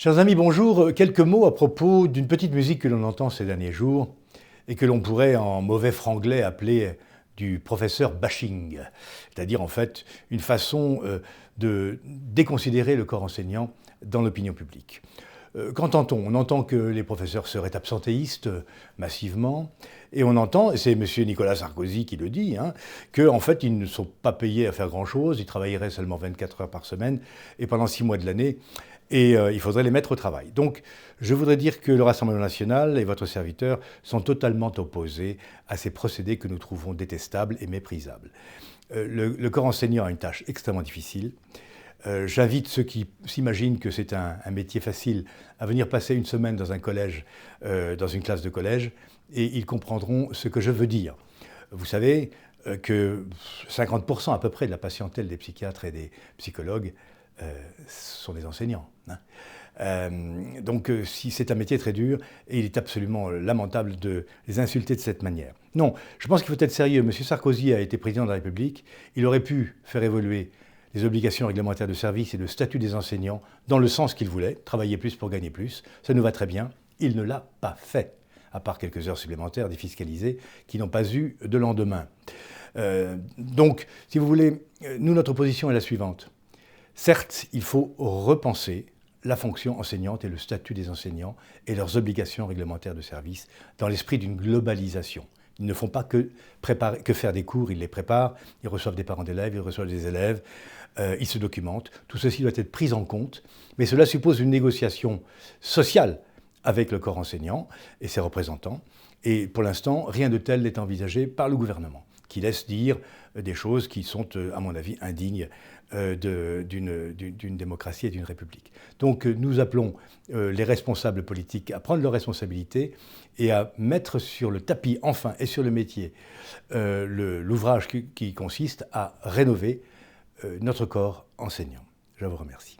Chers amis, bonjour. Quelques mots à propos d'une petite musique que l'on entend ces derniers jours et que l'on pourrait en mauvais franglais appeler du professeur bashing, c'est-à-dire en fait une façon de déconsidérer le corps enseignant dans l'opinion publique. Qu'entend-on? On entend que les professeurs seraient absentéistes massivement, et on entend, et c'est M. Nicolas Sarkozy qui le dit, qu'en fait ils ne sont pas payés à faire grand-chose, ils travailleraient seulement 24 heures par semaine, et pendant 6 mois de l'année, et il faudrait les mettre au travail. Donc je voudrais dire que le Rassemblement national et votre serviteur sont totalement opposés à ces procédés que nous trouvons détestables et méprisables. Le corps enseignant a une tâche extrêmement difficile. J'invite ceux qui s'imaginent que c'est un métier facile à venir passer une semaine dans un collège, dans une classe de collège, et ils comprendront ce que je veux dire. Vous savez que 50% à peu près de la patientèle des psychiatres et des psychologues sont des enseignants. Donc si c'est un métier très dur, et il est absolument lamentable de les insulter de cette manière. Non, je pense qu'il faut être sérieux. M. Sarkozy a été président de la République, il aurait pu faire évoluer les obligations réglementaires de service et le statut des enseignants dans le sens qu'il voulait, travailler plus pour gagner plus, ça nous va très bien. Il ne l'a pas fait, à part quelques heures supplémentaires défiscalisées qui n'ont pas eu de lendemain. Donc, si vous voulez, nous, notre position est la suivante. Certes, il faut repenser la fonction enseignante et le statut des enseignants et leurs obligations réglementaires de service dans l'esprit d'une globalisation. Ils ne font pas que faire des cours, ils les préparent, ils reçoivent des parents d'élèves, ils reçoivent des élèves, ils se documentent. Tout ceci doit être pris en compte, mais cela suppose une négociation sociale avec le corps enseignant et ses représentants. Et pour l'instant, rien de tel n'est envisagé par le gouvernement, qui laisse dire des choses qui sont, à mon avis, indignes d'une démocratie et d'une république. Donc nous appelons les responsables politiques à prendre leurs responsabilités et à mettre sur le tapis, enfin, et sur le métier, l'ouvrage qui consiste à rénover notre corps enseignant. Je vous remercie.